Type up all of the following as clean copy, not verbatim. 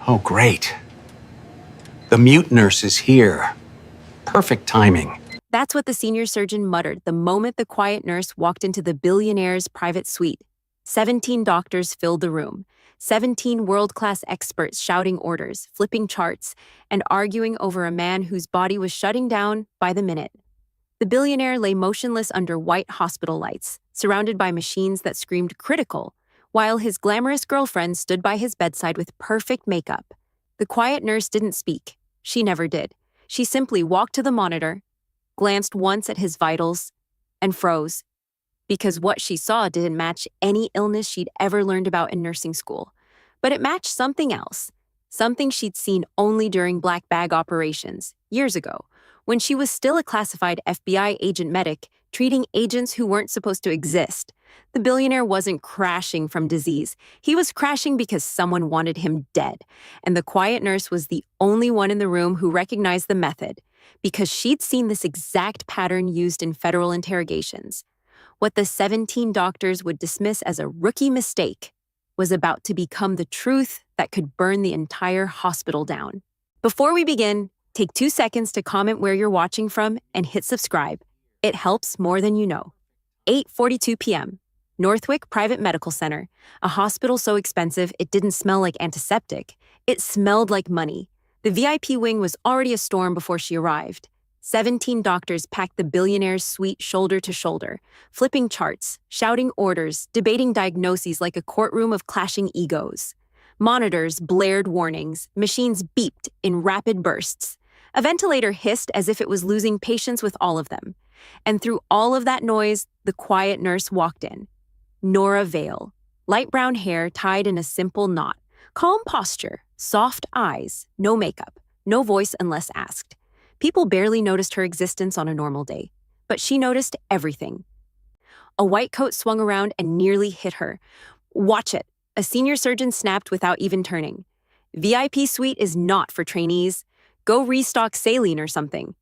Oh, great. The mute nurse is here. Perfect timing. That's what the senior surgeon muttered the moment the quiet nurse walked into the billionaire's private suite. 17 doctors filled the room. 17 world-class experts shouting orders, flipping charts, and arguing over a man whose body was shutting down by the minute. The billionaire lay motionless under white hospital lights, surrounded by machines that screamed critical, while his glamorous girlfriend stood by his bedside with perfect makeup. The quiet nurse didn't speak. She never did. She simply walked to the monitor, glanced once at his vitals, and froze. Because what she saw didn't match any illness she'd ever learned about in nursing school. But it matched something else, something she'd seen only during black bag operations, years ago, when she was still a classified FBI agent medic, treating agents who weren't supposed to exist. The billionaire wasn't crashing from disease. He was crashing because someone wanted him dead. And the quiet nurse was the only one in the room who recognized the method, because she'd seen this exact pattern used in federal interrogations. What the 17 doctors would dismiss as a rookie mistake was about to become the truth that could burn the entire hospital down. Before we begin, take 2 seconds to comment where you're watching from and hit subscribe. It helps more than you know. 8:42 p.m. Northwick Private Medical Center, a hospital so expensive it didn't smell like antiseptic. It smelled like money. The VIP wing was already a storm before she arrived. 17 doctors packed the billionaire's suite shoulder to shoulder, flipping charts, shouting orders, debating diagnoses like a courtroom of clashing egos. Monitors blared warnings, machines beeped in rapid bursts. A ventilator hissed as if it was losing patience with all of them. And through all of that noise, the quiet nurse walked in. Nora Vale, light brown hair tied in a simple knot, calm posture, soft eyes, no makeup, no voice unless asked. People barely noticed her existence on a normal day, but she noticed everything. A white coat swung around and nearly hit her. "Watch it," a senior surgeon snapped without even turning. "VIP suite is not for trainees. Go restock saline or something."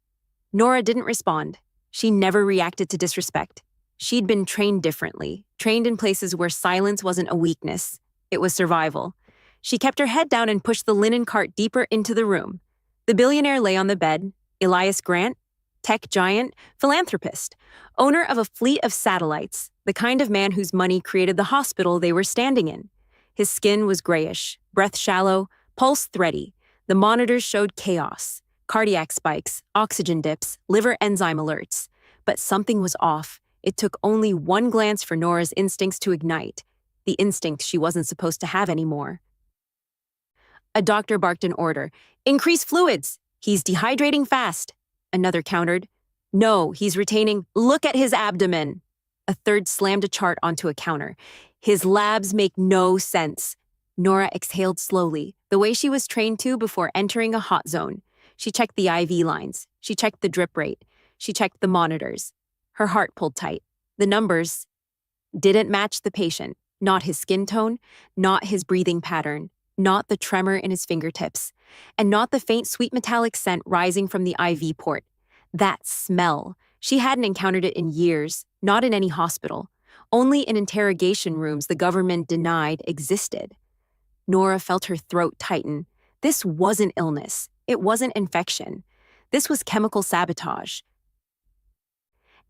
Nora didn't respond. She never reacted to disrespect. She'd been trained differently, trained in places where silence wasn't a weakness. It was survival. She kept her head down and pushed the linen cart deeper into the room. The billionaire lay on the bed. Elias Grant, tech giant, philanthropist, owner of a fleet of satellites, the kind of man whose money created the hospital they were standing in. His skin was grayish, breath shallow, pulse thready. The monitors showed chaos, cardiac spikes, oxygen dips, liver enzyme alerts. But something was off. It took only one glance for Nora's instincts to ignite, the instinct she wasn't supposed to have anymore. A doctor barked an order. "Increase fluids! He's dehydrating fast." Another countered. "No, he's retaining. Look at his abdomen." A third slammed a chart onto a counter. "His labs make no sense." Nora exhaled slowly, the way she was trained to before entering a hot zone. She checked the IV lines. She checked the drip rate. She checked the monitors. Her heart pulled tight. The numbers didn't match the patient, not his skin tone, not his breathing pattern, not the tremor in his fingertips, and not the faint sweet metallic scent rising from the IV port. That smell. She hadn't encountered it in years, not in any hospital. Only in interrogation rooms the government denied existed. Nora felt her throat tighten. This wasn't illness. It wasn't infection. This was chemical sabotage.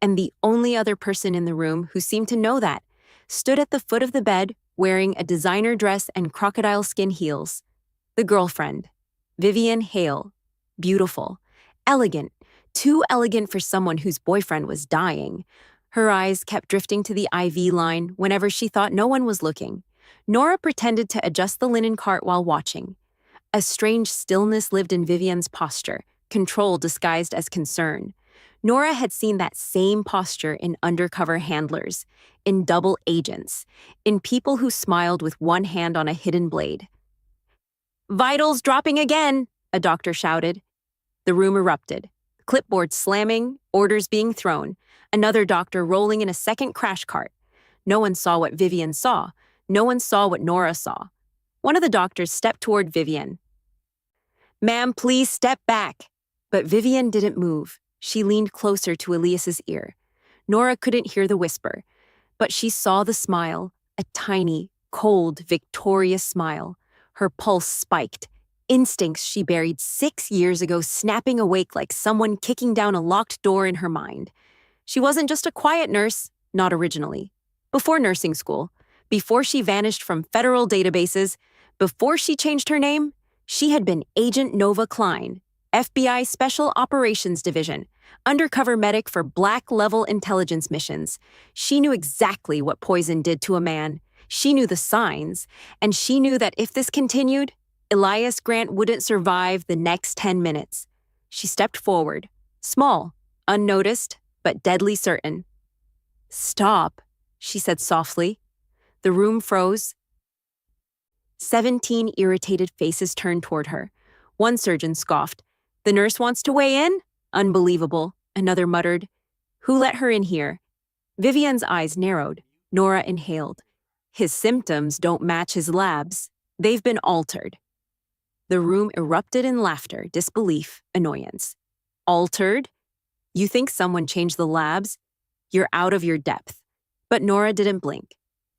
And the only other person in the room who seemed to know that stood at the foot of the bed wearing a designer dress and crocodile skin heels. The girlfriend, Vivian Hale. Beautiful, elegant, too elegant for someone whose boyfriend was dying. Her eyes kept drifting to the IV line whenever she thought no one was looking. Nora pretended to adjust the linen cart while watching. A strange stillness lived in Vivian's posture, control disguised as concern. Nora had seen that same posture in undercover handlers, in double agents, in people who smiled with one hand on a hidden blade. "Vitals dropping again," a doctor shouted. The room erupted. Clipboards slamming, orders being thrown, another doctor rolling in a second crash cart. No one saw what Vivian saw. No one saw what Nora saw. One of the doctors stepped toward Vivian. "Ma'am, please step back." But Vivian didn't move. She leaned closer to Elias's ear. Nora couldn't hear the whisper, but she saw the smile, a tiny, cold, victorious smile. Her pulse spiked. instincts she buried 6 years ago snapping awake like someone kicking down a locked door in her mind. She wasn't just a quiet nurse, not originally. Before nursing school, before she vanished from federal databases, before she changed her name, she had been Agent Nova Klein, FBI Special Operations Division, undercover medic for black-level intelligence missions. She knew exactly what poison did to a man. She knew the signs, and she knew that if this continued, Elias Grant wouldn't survive the next 10 minutes. She stepped forward, small, unnoticed, but deadly certain. "Stop," she said softly. The room froze. 17 irritated faces turned toward her. One surgeon scoffed. "The nurse wants to weigh in? Unbelievable," another muttered. "Who let her in here?" Vivian's eyes narrowed. Nora inhaled. "His symptoms don't match his labs. They've been altered." The room erupted in laughter, disbelief, annoyance. "Altered? You think someone changed the labs? You're out of your depth." But Nora didn't blink.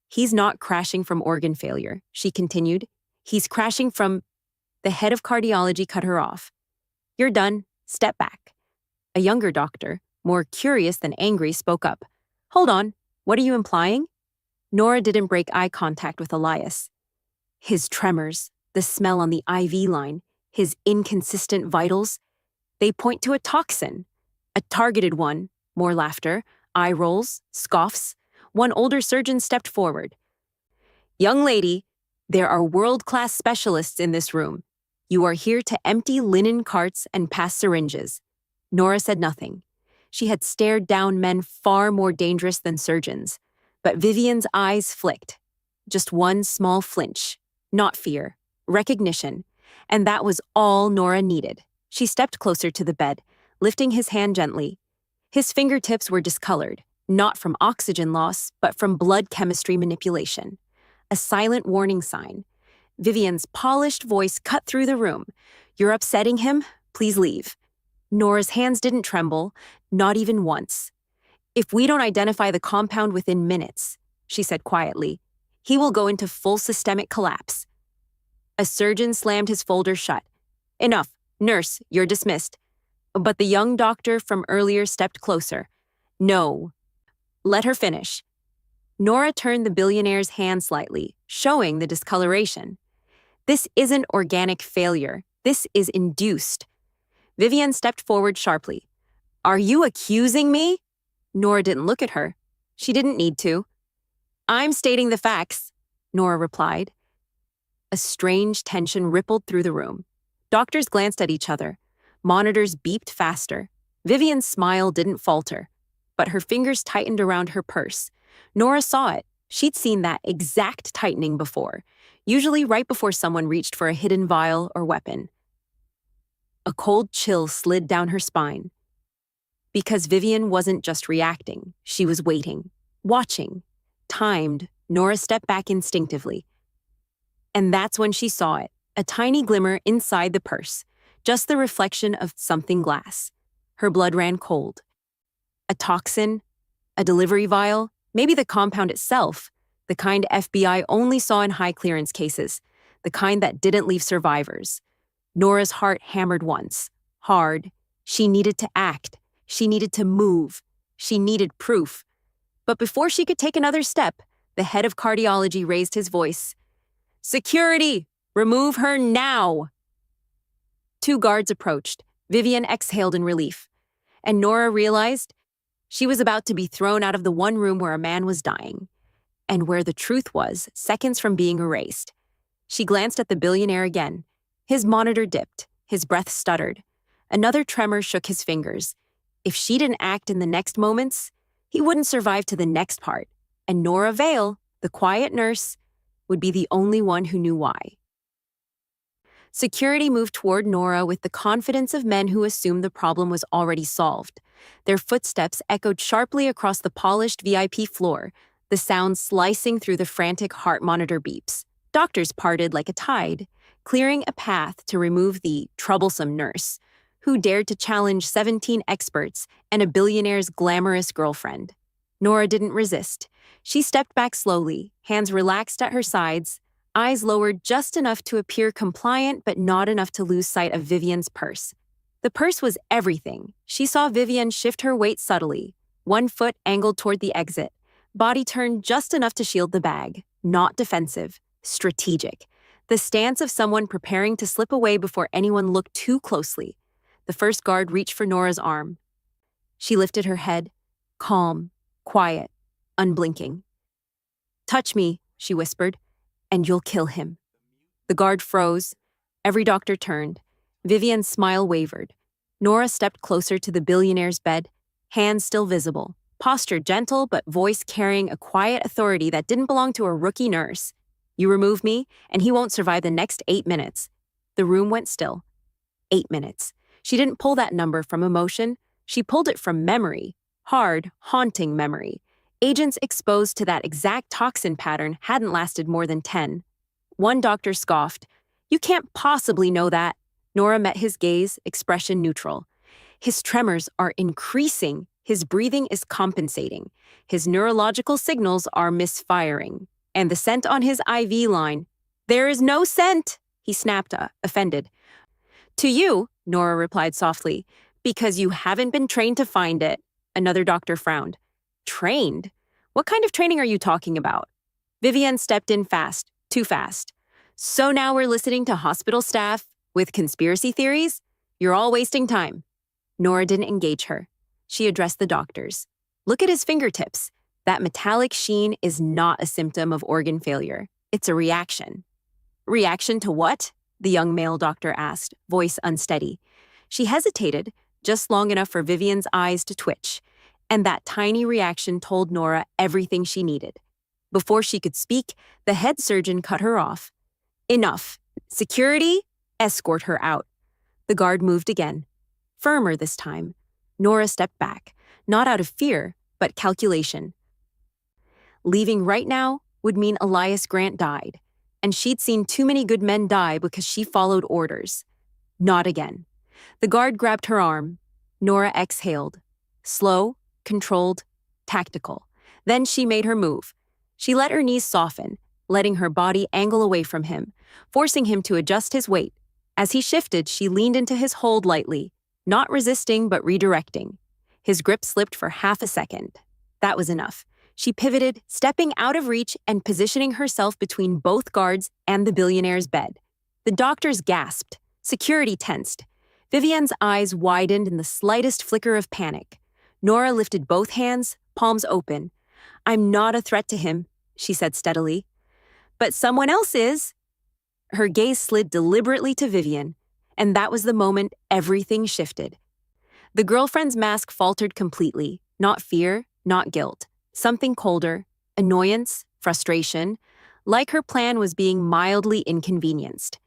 "He's not crashing from organ failure," she continued. "He's crashing from—" The head of cardiology cut her off. "You're done. Step back." A younger doctor, more curious than angry, spoke up. "Hold on. What are you implying?" Nora didn't break eye contact with Elias. His tremors, the smell on the IV line, his inconsistent vitals, they point to a toxin. A targeted one. More laughter, eye rolls, scoffs. One older surgeon stepped forward. "Young lady, there are world-class specialists in this room. You are here to empty linen carts and pass syringes." Nora said nothing. She had stared down men far more dangerous than surgeons. But Vivian's eyes flicked. Just one small flinch. Not fear. Recognition. And that was all Nora needed. She stepped closer to the bed, lifting his hand gently. His fingertips were discolored, not from oxygen loss, but from blood chemistry manipulation. A silent warning sign. Vivian's polished voice cut through the room. "You're upsetting him? Please leave." Nora's hands didn't tremble, not even once. "If we don't identify the compound within minutes," she said quietly, "he will go into full systemic collapse." A surgeon slammed his folder shut. "Enough. Nurse, you're dismissed." But the young doctor from earlier stepped closer. "No. Let her finish." Nora turned the billionaire's hand slightly, showing the discoloration. "This isn't organic failure. This is induced." Vivian stepped forward sharply. "Are you accusing me?" Nora didn't look at her. She didn't need to. "I'm stating the facts," Nora replied. A strange tension rippled through the room. Doctors glanced at each other. Monitors beeped faster. Vivian's smile didn't falter, but her fingers tightened around her purse. Nora saw it. She'd seen that exact tightening before, usually right before someone reached for a hidden vial or weapon. A cold chill slid down her spine. Because Vivian wasn't just reacting, she was waiting, watching. Timed, Nora stepped back instinctively. And that's when she saw it, a tiny glimmer inside the purse, just the reflection of something glass. Her blood ran cold. A toxin, a delivery vial, maybe the compound itself, the kind FBI only saw in high-clearance cases, the kind that didn't leave survivors. Nora's heart hammered once, hard. She needed to act. She needed to move. She needed proof. But before she could take another step, the head of cardiology raised his voice. "Security! Remove her now!" 2 guards approached. Vivian exhaled in relief. And Nora realized she was about to be thrown out of the one room where a man was dying, and where the truth was seconds from being erased. She glanced at the billionaire again. His monitor dipped. His breath stuttered. Another tremor shook his fingers. If she didn't act in the next moments, he wouldn't survive to the next part. And Nora Vale, the quiet nurse, would be the only one who knew why. Security moved toward Nora with the confidence of men who assumed the problem was already solved. Their footsteps echoed sharply across the polished VIP floor, the sound slicing through the frantic heart monitor beeps. Doctors parted like a tide, clearing a path to remove the troublesome nurse, who dared to challenge 17 experts and a billionaire's glamorous girlfriend. Nora didn't resist. She stepped back slowly, hands relaxed at her sides, eyes lowered just enough to appear compliant but not enough to lose sight of Vivian's purse. The purse was everything. She saw Vivian shift her weight subtly, one foot angled toward the exit, body turned just enough to shield the bag, not defensive, strategic. The stance of someone preparing to slip away before anyone looked too closely. The first guard reached for Nora's arm. She lifted her head, calm, quiet, unblinking. "Touch me," she whispered, "and you'll kill him." The guard froze. Every doctor turned. Vivian's smile wavered. Nora stepped closer to the billionaire's bed, hands still visible, posture gentle but voice carrying a quiet authority that didn't belong to a rookie nurse. "You remove me, and he won't survive the next 8 minutes." The room went still. 8 minutes. She didn't pull that number from emotion. She pulled it from memory. Hard, haunting memory. Agents exposed to that exact toxin pattern hadn't lasted more than 10. One doctor scoffed. "You can't possibly know that." Nora met his gaze, expression neutral. "His tremors are increasing. His breathing is compensating. His neurological signals are misfiring. And the scent on his IV line—" "There is no scent," he snapped, offended. "To you," Nora replied softly, "because you haven't been trained to find it." Another doctor frowned. "Trained? What kind of training are you talking about?" Vivian stepped in fast, too fast. "So now we're listening to hospital staff with conspiracy theories? You're all wasting time." Nora didn't engage her. She addressed the doctors. "Look at his fingertips. That metallic sheen is not a symptom of organ failure. It's a reaction." "Reaction to what?" the young male doctor asked, voice unsteady. She hesitated, just long enough for Vivian's eyes to twitch, and that tiny reaction told Nora everything she needed. Before she could speak, the head surgeon cut her off. "Enough. Security, escort her out." The guard moved again. Firmer this time. Nora stepped back, not out of fear, but calculation. Leaving right now would mean Elias Grant died, and she'd seen too many good men die because she followed orders. Not again. The guard grabbed her arm. Nora exhaled. Slow, controlled, tactical. Then she made her move. She let her knees soften, letting her body angle away from him, forcing him to adjust his weight. As he shifted, she leaned into his hold lightly, not resisting but redirecting. His grip slipped for half a second. That was enough. She pivoted, stepping out of reach and positioning herself between both guards and the billionaire's bed. The doctors gasped. Security tensed. Vivian's eyes widened in the slightest flicker of panic. Nora lifted both hands, palms open. "I'm not a threat to him," she said steadily. "But someone else is." Her gaze slid deliberately to Vivian, and that was the moment everything shifted. The girlfriend's mask faltered completely, not fear, not guilt. Something colder, annoyance, frustration, like her plan was being mildly inconvenienced.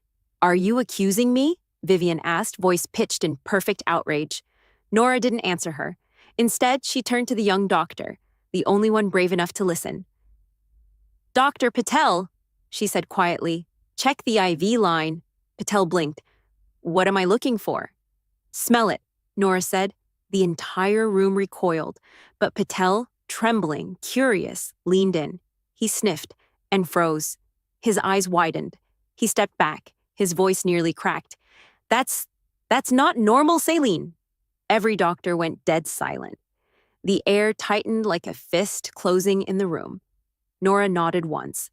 "Are you accusing me?" Vivian asked, voice pitched in perfect outrage. Nora didn't answer her. Instead, she turned to the young doctor, the only one brave enough to listen. "Dr. Patel," she said quietly, "check the IV line." Patel blinked. "What am I looking for?" "Smell it," Nora said. The entire room recoiled, but Patel, trembling, curious, leaned in. He sniffed and froze. His eyes widened. He stepped back, his voice nearly cracked. That's not normal saline." Every doctor went dead silent. The air tightened like a fist closing in the room. Nora nodded once.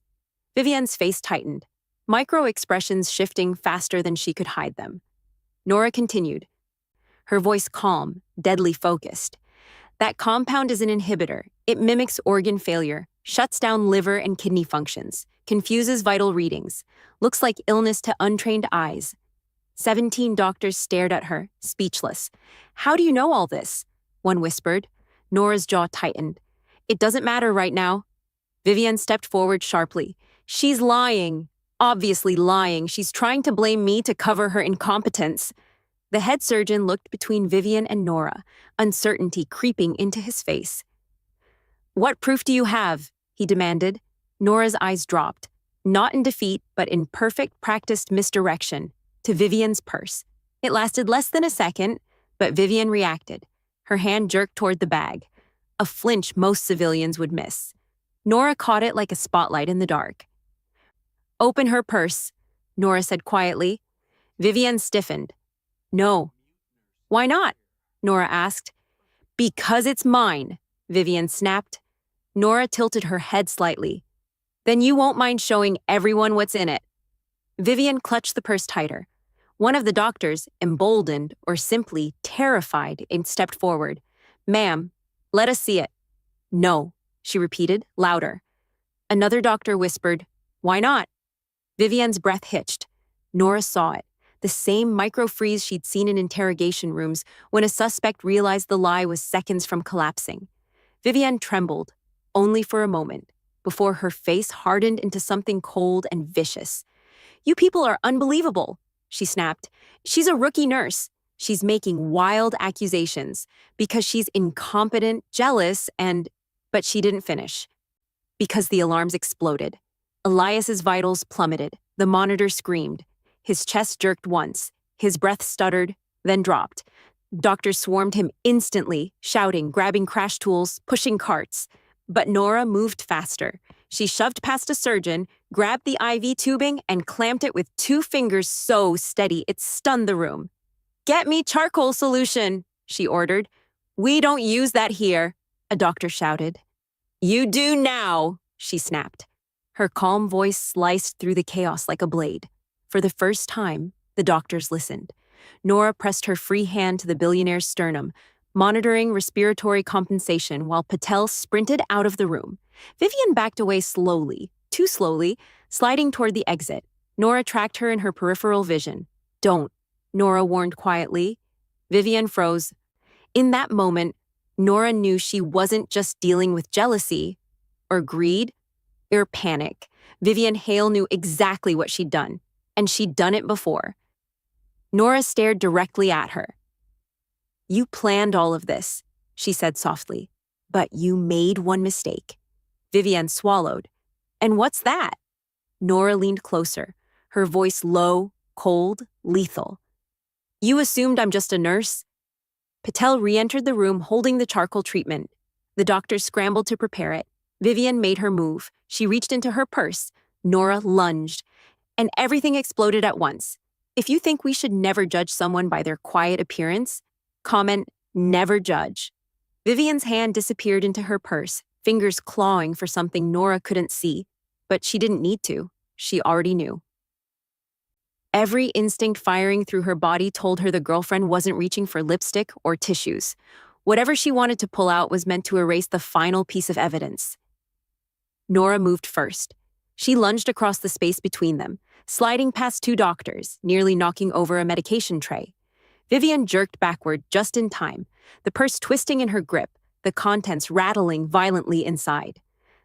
Vivian's face tightened, micro expressions shifting faster than she could hide them. Nora continued, her voice calm, deadly focused. "That compound is an inhibitor. It mimics organ failure, shuts down liver and kidney functions, confuses vital readings, looks like illness to untrained eyes." 17 doctors stared at her, speechless. "How do you know all this?" one whispered. Nora's jaw tightened. "It doesn't matter right now." Vivian stepped forward sharply. "She's lying. Obviously lying. She's trying to blame me to cover her incompetence." The head surgeon looked between Vivian and Nora, uncertainty creeping into his face. "What proof do you have?" he demanded. Nora's eyes dropped, not in defeat, but in perfect practiced misdirection, to Vivian's purse. It lasted less than a second, but Vivian reacted. Her hand jerked toward the bag, a flinch most civilians would miss. Nora caught it like a spotlight in the dark. Open her purse, Nora said quietly. Vivian stiffened. No. Why not? Nora asked. Because it's mine, Vivian snapped. Nora tilted her head slightly. Then you won't mind showing everyone what's in it. Vivian clutched the purse tighter. One of the doctors, emboldened or simply terrified, stepped forward. Ma'am, let us see it. No, she repeated, louder. Another doctor whispered, Why not? Vivian's breath hitched. Nora saw it, the same micro-freeze she'd seen in interrogation rooms when a suspect realized the lie was seconds from collapsing. Vivian trembled, only for a moment, before her face hardened into something cold and vicious. You people are unbelievable, she snapped. She's a rookie nurse. She's making wild accusations because she's incompetent, jealous, But she didn't finish. Because the alarms exploded. Elias's vitals plummeted. The monitor screamed. His chest jerked once. His breath stuttered, then dropped. Doctors swarmed him instantly, shouting, grabbing crash tools, pushing carts. But Nora moved faster. She shoved past a surgeon, grabbed the IV tubing, and clamped it with 2 fingers so steady it stunned the room. Get me charcoal solution, she ordered. We don't use that here, a doctor shouted. You do now, she snapped. Her calm voice sliced through the chaos like a blade. For the first time, the doctors listened. Nora pressed her free hand to the billionaire's sternum, monitoring respiratory compensation while Patel sprinted out of the room. Vivian backed away slowly, too slowly, sliding toward the exit. Nora tracked her in her peripheral vision. Don't, Nora warned quietly. Vivian froze. In that moment, Nora knew she wasn't just dealing with jealousy, or greed, or panic. Vivian Hale knew exactly what she'd done, and she'd done it before. Nora stared directly at her. You planned all of this, she said softly, but you made one mistake. Vivian swallowed. And what's that? Nora leaned closer, her voice low, cold, lethal. You assumed I'm just a nurse? Patel re-entered the room holding the charcoal treatment. The doctors scrambled to prepare it. Vivian made her move. She reached into her purse. Nora lunged. And everything exploded at once. If you think we should never judge someone by their quiet appearance, comment, never judge. Vivian's hand disappeared into her purse, fingers clawing for something Nora couldn't see. But she didn't need to. She already knew. Every instinct firing through her body told her the girlfriend wasn't reaching for lipstick or tissues. Whatever she wanted to pull out was meant to erase the final piece of evidence. Nora moved first. She lunged across the space between them, sliding past 2 doctors, nearly knocking over a medication tray. Vivian jerked backward just in time, the purse twisting in her grip, the contents rattling violently inside.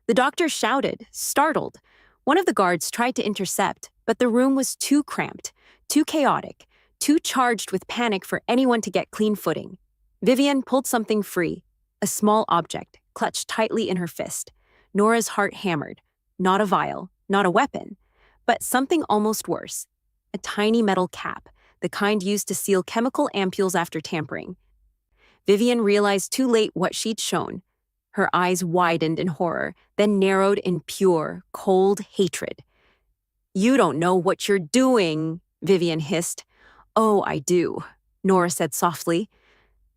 The doctor shouted, startled. One of the guards tried to intercept, but the room was too cramped, too chaotic, too charged with panic for anyone to get clean footing. Vivian pulled something free, a small object, clutched tightly in her fist. Nora's heart hammered. Not a vial, not a weapon, but something almost worse. A tiny metal cap, the kind used to seal chemical ampules after tampering. Vivian realized too late what she'd shown. Her eyes widened in horror, then narrowed in pure, cold hatred. You don't know what you're doing, Vivian hissed. Oh, I do, Nora said softly.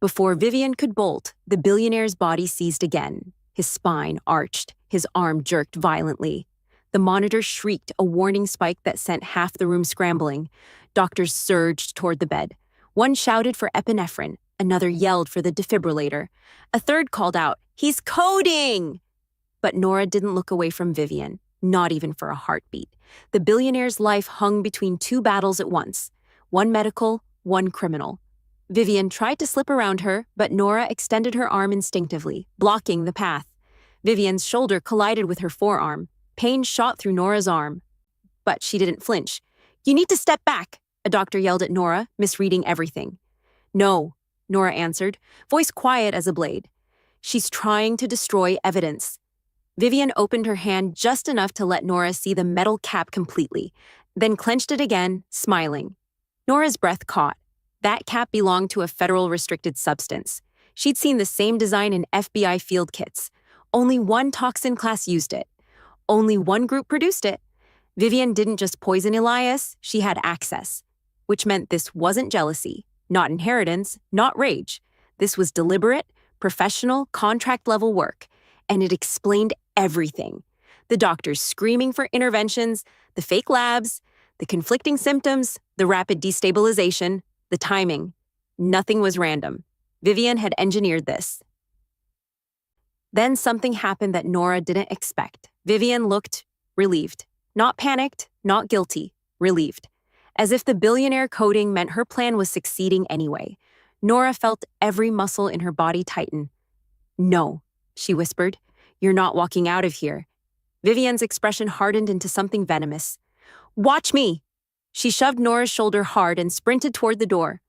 Before Vivian could bolt, the billionaire's body seized again. His spine arched, his arm jerked violently. The monitor shrieked a warning spike that sent half the room scrambling. Doctors surged toward the bed. One shouted for epinephrine, another yelled for the defibrillator. A third called out, "He's coding!" But Nora didn't look away from Vivian, not even for a heartbeat. The billionaire's life hung between 2 battles at once, one medical, one criminal. Vivian tried to slip around her, but Nora extended her arm instinctively, blocking the path. Vivian's shoulder collided with her forearm. Pain shot through Nora's arm. But she didn't flinch. You need to step back, a doctor yelled at Nora, misreading everything. No, Nora answered, voice quiet as a blade. She's trying to destroy evidence. Vivian opened her hand just enough to let Nora see the metal cap completely, then clenched it again, smiling. Nora's breath caught. That cap belonged to a federal restricted substance. She'd seen the same design in FBI field kits. Only one toxin class used it. Only one group produced it. Vivian didn't just poison Elias, she had access, which meant this wasn't jealousy, not inheritance, not rage. This was deliberate, professional, contract-level work, and it explained everything. The doctors screaming for interventions, the fake labs, the conflicting symptoms, the rapid destabilization, the timing. Nothing was random. Vivian had engineered this. Then something happened that Nora didn't expect. Vivian looked relieved. Not panicked, not guilty, relieved. As if the billionaire coding meant her plan was succeeding anyway. Nora felt every muscle in her body tighten. "No," she whispered. "You're not walking out of here." Vivian's expression hardened into something venomous. "Watch me!" She shoved Nora's shoulder hard and sprinted toward the door.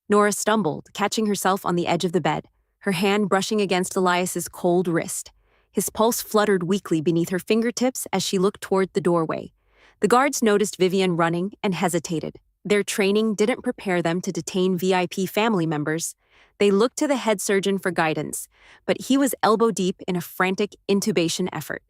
Nora stumbled, catching herself on the edge of the bed, her hand brushing against Elias's cold wrist. His pulse fluttered weakly beneath her fingertips as she looked toward the doorway. The guards noticed Vivian running and hesitated. Their training didn't prepare them to detain VIP family members. They looked to the head surgeon for guidance, but he was elbow deep in a frantic intubation effort.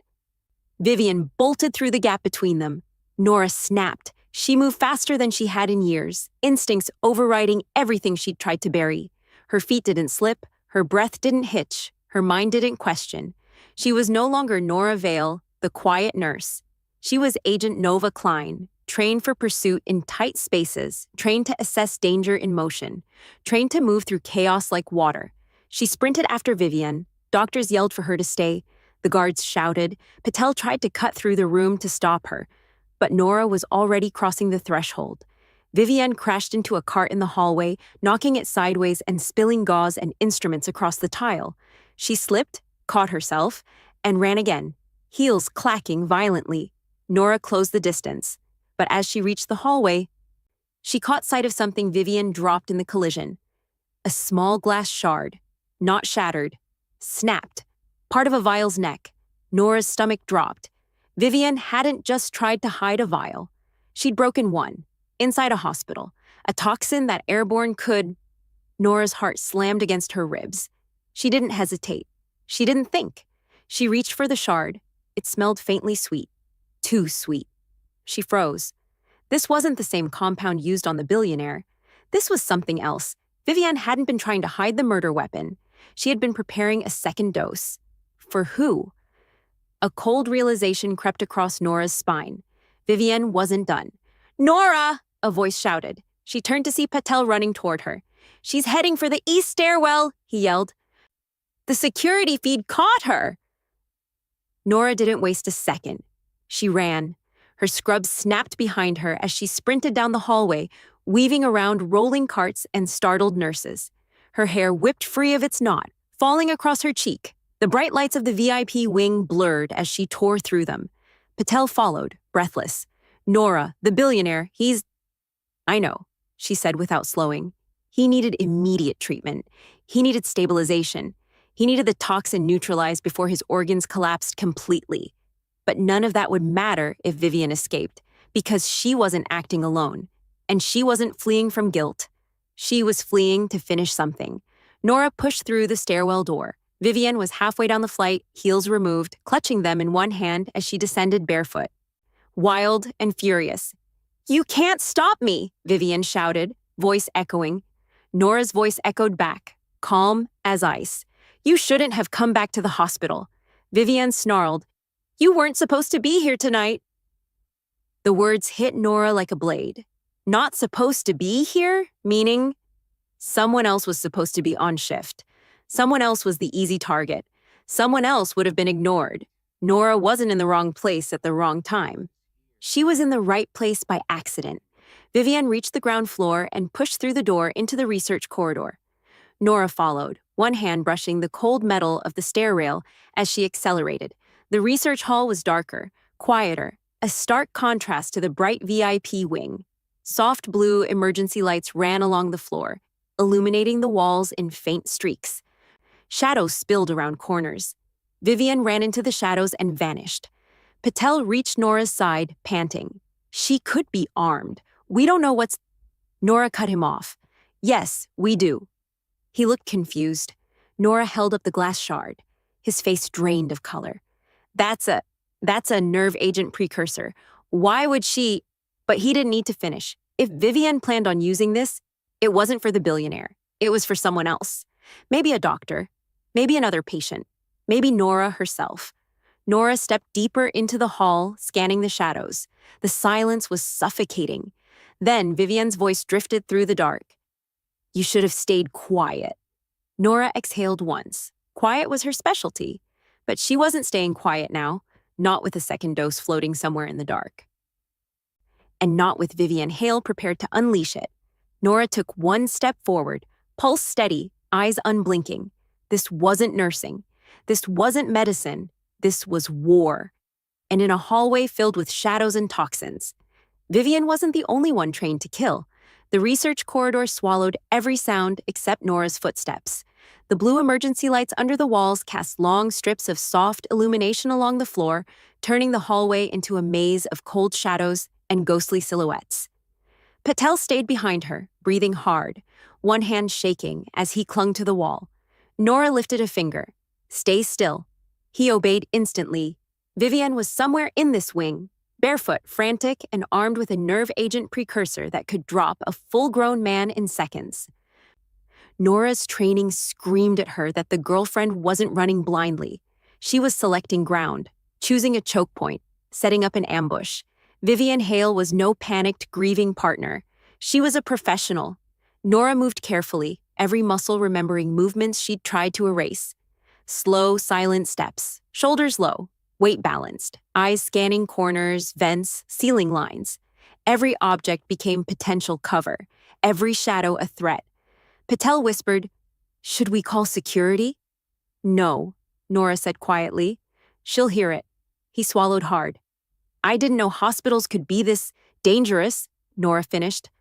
Vivian bolted through the gap between them. Nora snapped. She moved faster than she had in years, instincts overriding everything she'd tried to bury. Her feet didn't slip, her breath didn't hitch, her mind didn't question. She was no longer Nora Vale, the quiet nurse. She was Agent Nova Klein, trained for pursuit in tight spaces, trained to assess danger in motion, trained to move through chaos like water. She sprinted after Vivian. Doctors yelled for her to stay. The guards shouted. Patel tried to cut through the room to stop her. But Nora was already crossing the threshold. Vivian crashed into a cart in the hallway, knocking it sideways and spilling gauze and instruments across the tile. She slipped, caught herself, and ran again, heels clacking violently. Nora closed the distance. But as she reached the hallway, she caught sight of something Vivian dropped in the collision. A small glass shard, not shattered, snapped, part of a vial's neck. Nora's stomach dropped. Vivian hadn't just tried to hide a vial. She'd broken one, inside a hospital, a toxin that airborne could... Nora's heart slammed against her ribs. She didn't hesitate. She didn't think. She reached for the shard. It smelled faintly sweet. Too sweet. She froze. This wasn't the same compound used on the billionaire. This was something else. Vivian hadn't been trying to hide the murder weapon. She had been preparing a second dose. For who? A cold realization crept across Nora's spine. Vivian wasn't done. "Nora!" a voice shouted. She turned to see Patel running toward her. "She's heading for the east stairwell," he yelled. "The security feed caught her!" Nora didn't waste a second. She ran. Her scrubs snapped behind her as she sprinted down the hallway, weaving around rolling carts and startled nurses. Her hair whipped free of its knot, falling across her cheek. The bright lights of the VIP wing blurred as she tore through them. Patel followed, breathless. "Nora, the billionaire, he's..." "I know," she said without slowing. He needed immediate treatment. He needed stabilization. He needed the toxin neutralized before his organs collapsed completely. But none of that would matter if Vivian escaped, because she wasn't acting alone. And she wasn't fleeing from guilt. She was fleeing to finish something. Nora pushed through the stairwell door. Vivian was halfway down the flight, heels removed, clutching them in one hand as she descended barefoot. Wild and furious. "You can't stop me!" Vivian shouted, voice echoing. Nora's voice echoed back, calm as ice. "You shouldn't have come back to the hospital." Vivian snarled. "You weren't supposed to be here tonight." The words hit Nora like a blade. Not supposed to be here? Meaning someone else was supposed to be on shift. Someone else was the easy target. Someone else would have been ignored. Nora wasn't in the wrong place at the wrong time. She was in the right place by accident. Vivian reached the ground floor and pushed through the door into the research corridor. Nora followed, one hand brushing the cold metal of the stair rail as she accelerated. The research hall was darker, quieter, a stark contrast to the bright VIP wing. Soft blue emergency lights ran along the floor, illuminating the walls in faint streaks. Shadows spilled around corners. Vivian ran into the shadows and vanished. Patel reached Nora's side, panting. "She could be armed. We don't know what's..." Nora cut him off. "Yes, we do." He looked confused. Nora held up the glass shard. His face drained of color. That's a nerve agent precursor. Why would she? But he didn't need to finish. If Vivian planned on using this, it wasn't for the billionaire. It was for someone else. Maybe a doctor. Maybe another patient. Maybe Nora herself. Nora stepped deeper into the hall, scanning the shadows. The silence was suffocating. Then Vivian's voice drifted through the dark. You should have stayed quiet. Nora exhaled once. Quiet was her specialty. But she wasn't staying quiet now, not with a second dose floating somewhere in the dark. And not with Vivian Hale prepared to unleash it. Nora took one step forward, pulse steady, eyes unblinking. This wasn't nursing. This wasn't medicine. This was war. And in a hallway filled with shadows and toxins. Vivian wasn't the only one trained to kill. The research corridor swallowed every sound except Nora's footsteps. The blue emergency lights under the walls cast long strips of soft illumination along the floor, turning the hallway into a maze of cold shadows and ghostly silhouettes. Patel stayed behind her, breathing hard, one hand shaking as he clung to the wall. Nora lifted a finger. Stay still. He obeyed instantly. Vivian was somewhere in this wing, barefoot, frantic, and armed with a nerve agent precursor that could drop a full-grown man in seconds. Nora's training screamed at her that the girlfriend wasn't running blindly. She was selecting ground, choosing a choke point, setting up an ambush. Vivian Hale was no panicked, grieving partner. She was a professional. Nora moved carefully, every muscle remembering movements she'd tried to erase. Slow, silent steps, shoulders low, weight balanced, eyes scanning corners, vents, ceiling lines. Every object became potential cover, every shadow a threat. Patel whispered, "Should we call security?" "No," Nora said quietly. "She'll hear it." He swallowed hard. "I didn't know hospitals could be this dangerous," Nora finished.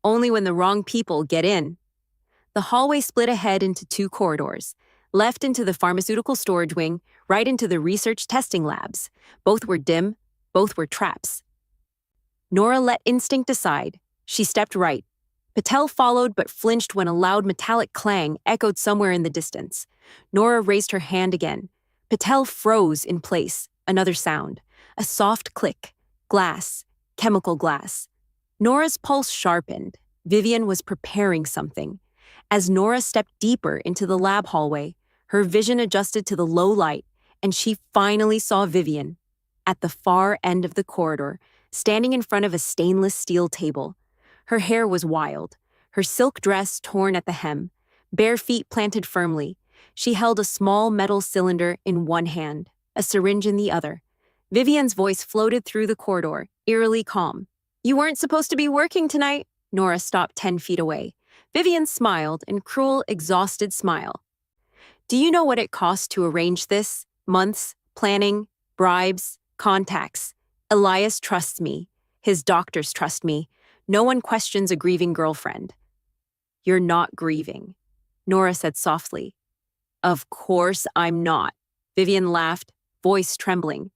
"Only when the wrong people get in." The hallway split ahead into two corridors. Left into the pharmaceutical storage wing, right into the research testing labs. Both were dim, both were traps. Nora let instinct decide. She stepped right. Patel followed but flinched when a loud metallic clang echoed somewhere in the distance. Nora raised her hand again. Patel froze in place. Another sound. A soft click. Glass. Chemical glass. Nora's pulse sharpened. Vivian was preparing something. As Nora stepped deeper into the lab hallway, her vision adjusted to the low light, and she finally saw Vivian. At the far end of the corridor, standing in front of a stainless steel table. Her hair was wild, her silk dress torn at the hem, bare feet planted firmly. She held a small metal cylinder in one hand, a syringe in the other. Vivian's voice floated through the corridor, eerily calm. "You weren't supposed to be working tonight." Nora stopped 10 feet away. Vivian smiled, a cruel, exhausted smile. "Do you know what it costs to arrange this? Months, planning, bribes, contacts. Elias trusts me. His doctors trust me. No one questions a grieving girlfriend." "You're not grieving," Nora said softly. "Of course I'm not." Vivian laughed, voice trembling.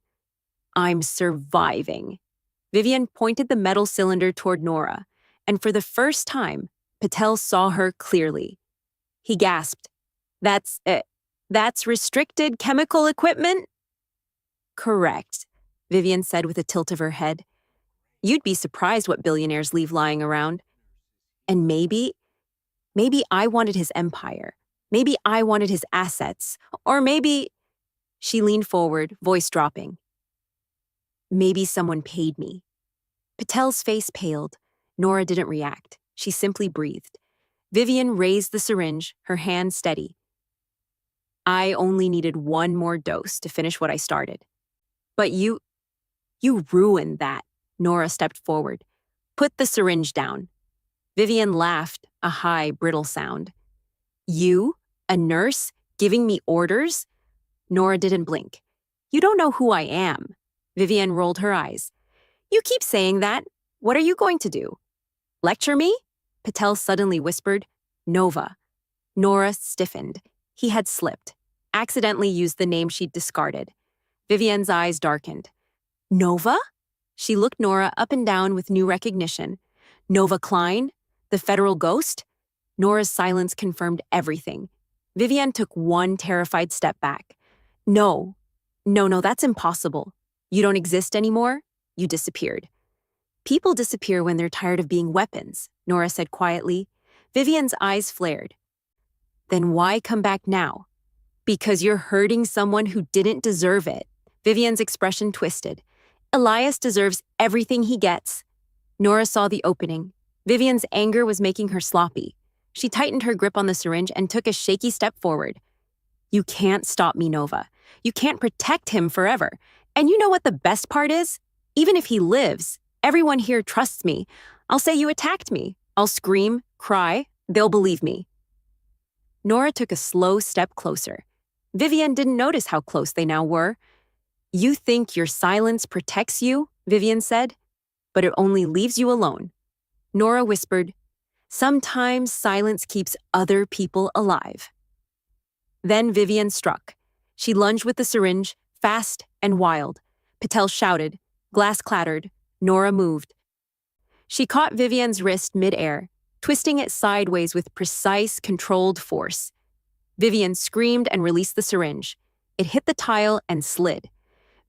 "I'm surviving." Vivian pointed the metal cylinder toward Nora, and for the first time, Patel saw her clearly. He gasped. That's restricted chemical equipment?" "Correct," Vivian said with a tilt of her head. "You'd be surprised what billionaires leave lying around. And maybe I wanted his empire. Maybe I wanted his assets. Or maybe—" She leaned forward, voice dropping. "Maybe someone paid me." Patel's face paled. Nora didn't react. She simply breathed. Vivian raised the syringe, her hand steady. "I only needed one more dose to finish what I started. But you ruined that." Nora stepped forward. "Put the syringe down." Vivian laughed, a high, brittle sound. "You? A nurse? Giving me orders?" Nora didn't blink. "You don't know who I am." Vivian rolled her eyes. "You keep saying that. What are you going to do? Lecture me?" Patel suddenly whispered, "Nova." Nora stiffened. He had slipped, accidentally used the name she'd discarded. Vivian's eyes darkened. "Nova?" She looked Nora up and down with new recognition. "Nova Klein? The federal ghost?" Nora's silence confirmed everything. Vivian took one terrified step back. No, that's impossible. You don't exist anymore? you disappeared. People disappear when they're tired of being weapons, Nora said quietly. Vivian's eyes flared. Then why come back now? Because you're hurting someone who didn't deserve it. Vivian's expression twisted. Elias deserves everything he gets. Nora saw the opening. Vivian's anger was making her sloppy. She tightened her grip on the syringe and took a shaky step forward. You can't stop me, Nova. You can't protect him forever. And you know what the best part is? Even if he lives, everyone here trusts me. I'll say you attacked me. I'll scream, cry. They'll believe me. Nora took a slow step closer. Vivian didn't notice how close they now were. You think your silence protects you, Vivian said, but it only leaves you alone. Nora whispered, sometimes silence keeps other people alive. Then Vivian struck. She lunged with the syringe, fast and wild. Patel shouted. Glass clattered. Nora moved. She caught Vivian's wrist mid-air, twisting it sideways with precise, controlled force. Vivian screamed and released the syringe. It hit the tile and slid.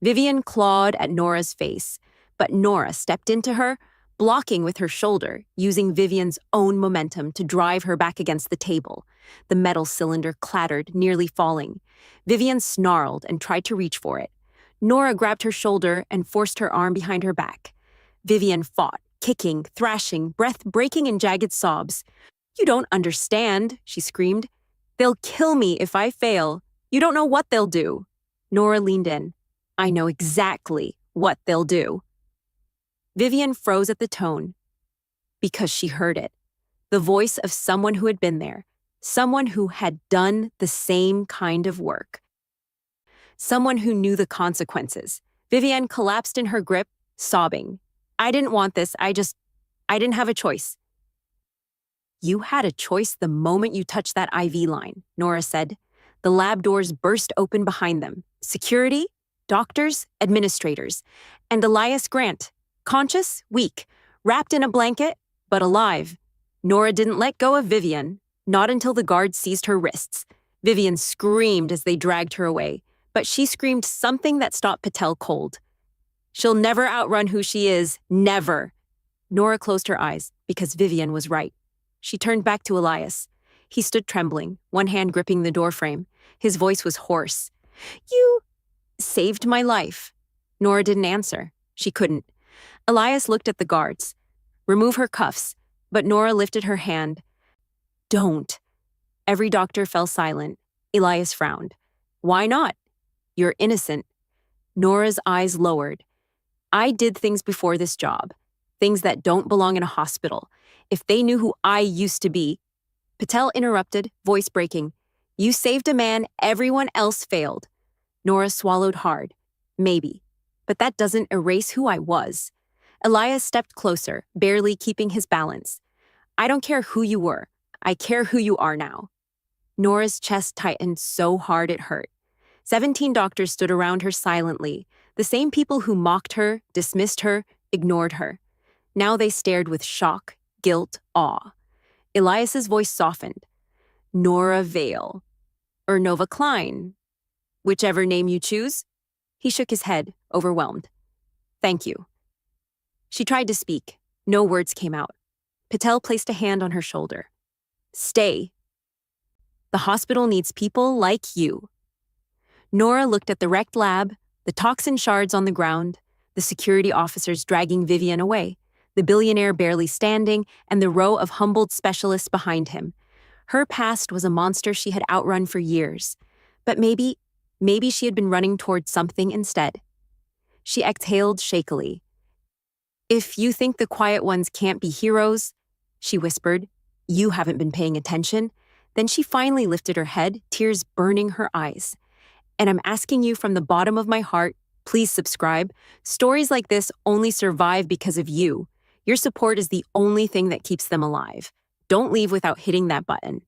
Vivian clawed at Nora's face, but Nora stepped into her, blocking with her shoulder, using Vivian's own momentum to drive her back against the table. The metal cylinder clattered, nearly falling. Vivian snarled and tried to reach for it. Nora grabbed her shoulder and forced her arm behind her back. Vivian fought, kicking, thrashing, breath breaking in jagged sobs. You don't understand, she screamed. They'll kill me if I fail. You don't know what they'll do. Nora leaned in. I know exactly what they'll do. Vivian froze at the tone because she heard it. The voice of someone who had been there, someone who had done the same kind of work. Someone who knew the consequences. Vivian collapsed in her grip, sobbing. I didn't want this. I didn't have a choice. You had a choice the moment you touched that IV line, Nora said. The lab doors burst open behind them. Security, doctors, administrators, and Elias Grant, conscious, weak, wrapped in a blanket, but alive. Nora didn't let go of Vivian, not until the guards seized her wrists. Vivian screamed as they dragged her away, but she screamed something that stopped Patel cold. She'll never outrun who she is, never. Nora closed her eyes because Vivian was right. She turned back to Elias. He stood trembling, one hand gripping the doorframe. His voice was hoarse. You saved my life. Nora didn't answer. She couldn't. Elias looked at the guards. Remove her cuffs, but Nora lifted her hand. Don't. Every doctor fell silent. Elias frowned. Why not? You're innocent. Nora's eyes lowered. I did things before this job, things that don't belong in a hospital. If they knew who I used to be. Patel interrupted, voice breaking. You saved a man everyone else failed. Nora swallowed hard. Maybe. But that doesn't erase who I was. Elias stepped closer, barely keeping his balance. I don't care who you were. I care who you are now. Nora's chest tightened so hard it hurt. 17 doctors stood around her silently, the same people who mocked her, dismissed her, ignored her. Now they stared with shock, guilt, awe. Elias's voice softened. Nora Vale. Or Nova Klein. Whichever name you choose. He shook his head, overwhelmed. Thank you. She tried to speak. No words came out. Patel placed a hand on her shoulder. Stay. The hospital needs people like you. Nora looked at the wrecked lab, the toxin shards on the ground, the security officers dragging Vivian away, the billionaire barely standing, and the row of humbled specialists behind him. Her past was a monster she had outrun for years. But maybe she had been running toward something instead. She exhaled shakily. If you think the quiet ones can't be heroes, she whispered, you haven't been paying attention. Then she finally lifted her head, tears burning her eyes. And I'm asking you from the bottom of my heart, please subscribe. Stories like this only survive because of you. Your support is the only thing that keeps them alive. Don't leave without hitting that button.